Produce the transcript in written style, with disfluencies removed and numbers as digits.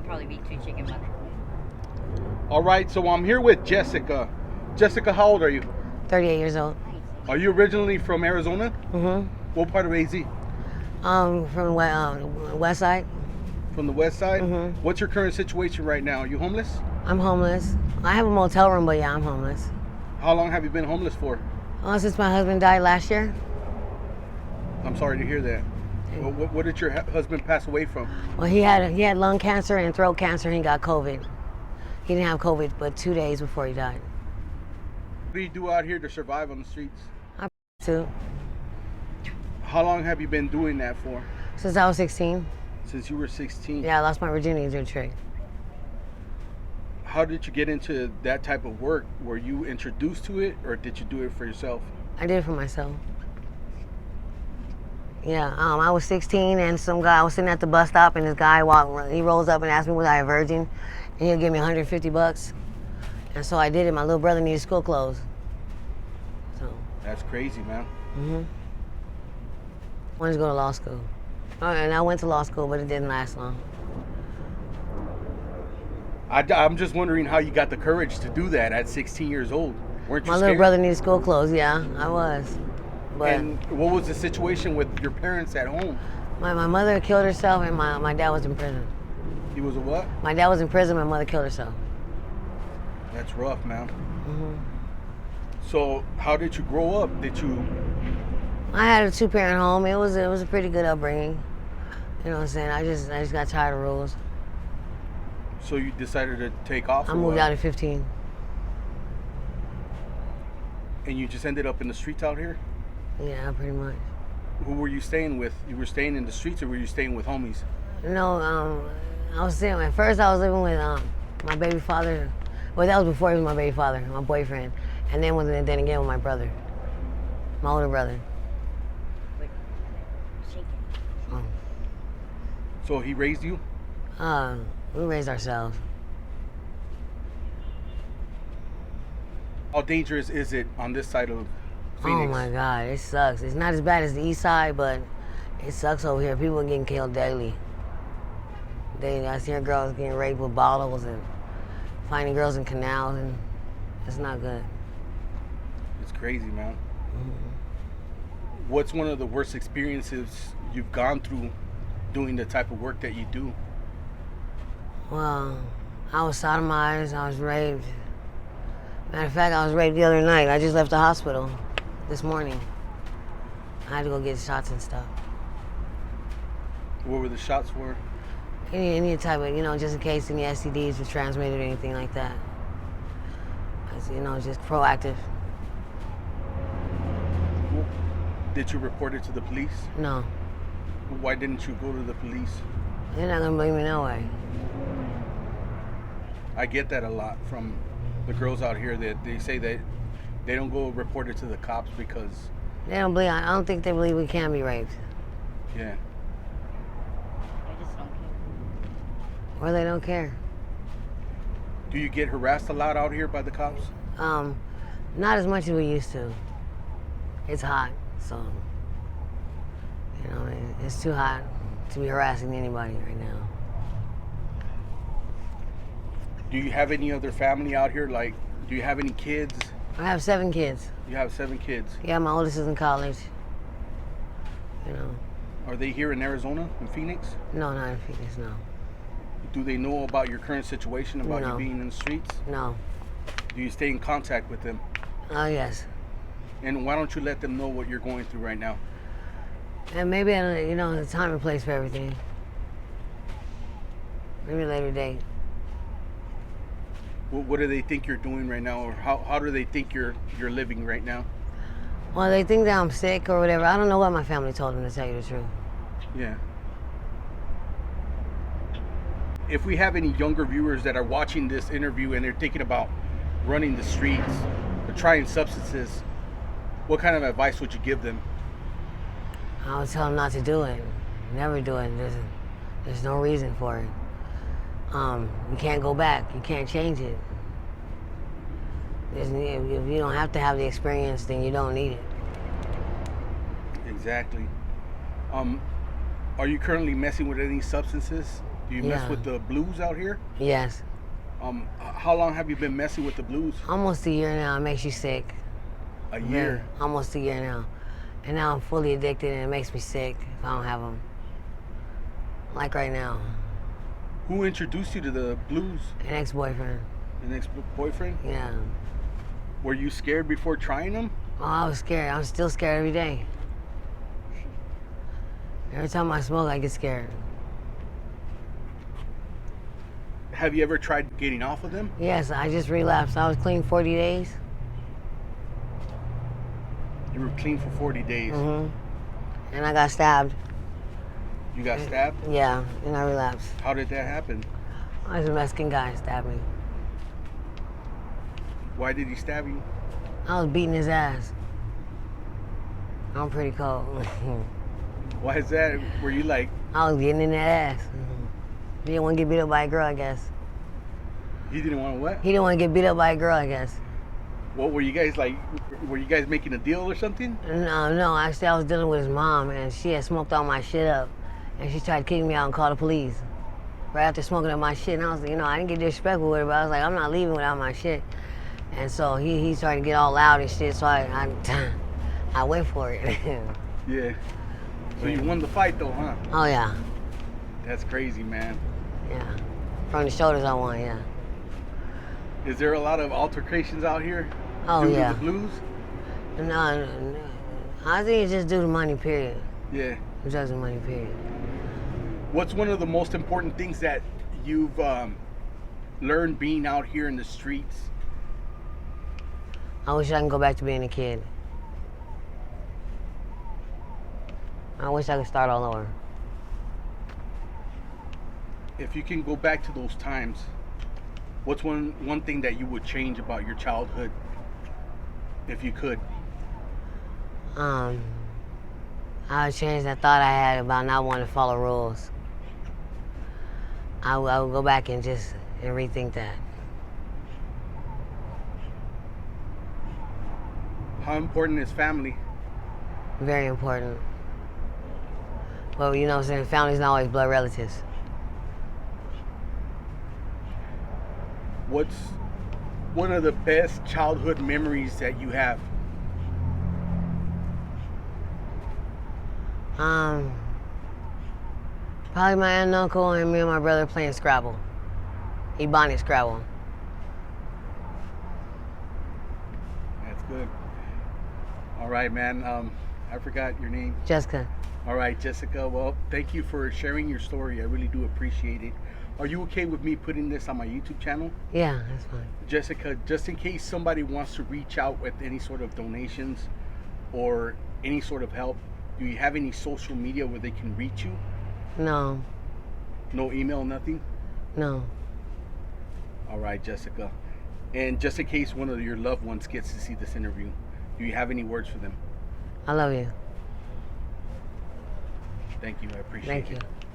probably be 2 chicken butter. All right, so I'm here with Jessica. Jessica, how old are you? 38 years old. Are you originally from Arizona? Mm-hmm. What part of AZ? From West Side. From the west side? Mhm. What's your current situation right now? Are you homeless? I'm homeless. I have a motel room, but yeah, I'm homeless. How long have you been homeless for? Since my husband died last year. I'm sorry to hear that. What did your husband pass away from? Well, he had lung cancer and throat cancer, and he got COVID. He didn't have COVID, but 2 days before he died. What do you do out here to survive on the streets? Too. How long have you been doing that for? Since I was 16. Since you were 16? Yeah, I lost my virginity to a trick. How did you get into that type of work? Were you introduced to it, or did you do it for yourself? I did it for myself. Yeah, I was 16, and I was sitting at the bus stop, and this guy he rolls up and asked me was I a virgin, and he'll give me $150. And so I did it. My little brother needed school clothes. So. That's crazy, man. Mm-hmm. I wanted to go to law school. And I went to law school, but it didn't last long. I'm just wondering how you got the courage to do that at 16 years old. Weren't you My scared? little brother needed school clothes, yeah, I was. But And what was the situation with your parents at home? my mother killed herself, and my dad was in prison. He was a what? My dad was in prison, my mother killed herself. That's rough, man. Mm-hmm. So how did you grow up? I had a 2-parent home. It was a pretty good upbringing. You know what I'm saying? I just got tired of rules. So you decided to take off? I or moved what? out at 15. And you just ended up in the streets out here? Yeah, pretty much. Who were you staying with? You were staying in the streets, or were you staying with homies? No, I was staying. At first, I was living with my baby father. Well, that was before he was my baby father, my boyfriend, and then again with my brother, my older brother. Like, shaking. Oh. So he raised you? We raised ourselves. How dangerous is it on this side of Phoenix? Oh my God, it sucks. It's not as bad as the east side, but it sucks over here. People are getting killed daily. I see girls getting raped with bottles and finding girls in canals, and it's not good. It's crazy, man. Mm-hmm. What's one of the worst experiences you've gone through doing the type of work that you do? Well, I was sodomized, I was raped. Matter of fact, I was raped the other night. I just left the hospital this morning. I had to go get shots and stuff. What were the shots for? Any type of, just in case any STDs was transmitted or anything like that. Just proactive. Did you report it to the police? No, Why didn't you go to the police? they're not gonna believe me no way. I get that a lot from the girls out here, that they say that they don't go report it to the cops because, They don't believe. I don't think they believe we can be raped, yeah. I just don't care. or they don't care. Do you get harassed a lot out here by the cops? Not as much as we used to. It's hot, so it's too hot to be harassing anybody right now. Do you have any other family out here? Like, do you have any kids? I have 7 kids. You have 7 kids. Yeah, my oldest is in college. Are they here in Arizona, in Phoenix? No, not in Phoenix, no. Do they know about your current situation, about No. you being in the streets? No. Do you stay in contact with them? Oh, yes. And why don't you let them know what you're going through right now? And maybe, there's a time and place for everything. Maybe a later date. What do they think you're doing right now, or how do they think you're living right now? Well, they think that I'm sick or whatever. I don't know what my family told them, to tell you the truth. Yeah. If we have any younger viewers that are watching this interview and they're thinking about running the streets or trying substances, what kind of advice would you give them? I would tell them not to do it. Never do it. There's no reason for it. You can't go back. You can't change it. If you don't have to have the experience, then you don't need it. Exactly. Are you currently messing with any substances? Do you mess Yeah. with the blues out here? Yes. How long have you been messing with the blues? Almost a year now. It makes you sick. A year. Yeah, almost a year now. And now I'm fully addicted and it makes me sick if I don't have them. Like right now, Who introduced you to the blues? an ex-boyfriend. An ex-boyfriend? Yeah. Were you scared before trying them? Oh, I was scared. I'm still scared every day. Every time I smoke, I get scared. Have you ever tried getting off of them? Yes, I just relapsed. I was clean 40 days. You were clean for 40 days. And I got stabbed. You got stabbed? Yeah, and I relapsed. How did that happen? I was a Mexican guy stabbed me. Why did he stab you? I was beating his ass. I'm pretty cold. Why is that? Were you like, I was getting in that ass. He didn't want to get beat up by a girl, I guess. he didn't want to what? He didn't want to get beat up by a girl, I guess. What were you guys like? Were you guys making a deal or something? No, actually I was dealing with his mom and she had smoked all my shit up. And she tried to kick me out and call the police. Right after smoking up my shit. And I was, I didn't get disrespectful with her, but I was like, I'm not leaving without my shit. And so he started to get all loud and shit, so I went for it. Yeah. So you won the fight though, huh? Oh yeah, That's crazy, man. yeah. From the shoulders I won, yeah. Is there a lot of altercations out here? Oh due yeah. to the blues? No. I think it's just due to money, period. Yeah. It's just the money, period. What's one of the most important things that you've learned being out here in the streets? I wish I can go back to being a kid. I wish I could start all over. If you can go back to those times, what's one thing that you would change about your childhood, if you could? I would change that thought I had about not wanting to follow rules. I would go back and rethink that. How important is family? Very important. But you know what I'm saying, family's not always blood relatives. What's one of the best childhood memories that you have? Probably my aunt and uncle and me and my brother playing Scrabble. Ebonics Scrabble. That's good. All right, man. I forgot your name. Jessica. All right, Jessica. Well, thank you for sharing your story. I really do appreciate it. Are you okay with me putting this on my YouTube channel? Yeah, that's fine. Jessica, just in case somebody wants to reach out with any sort of donations or any sort of help, do you have any social media where they can reach you? No, No email, nothing? no. All right, Jessica. And just in case one of your loved ones gets to see this interview, do you have any words for them? I love you. Thank you. I appreciate Thank it. you.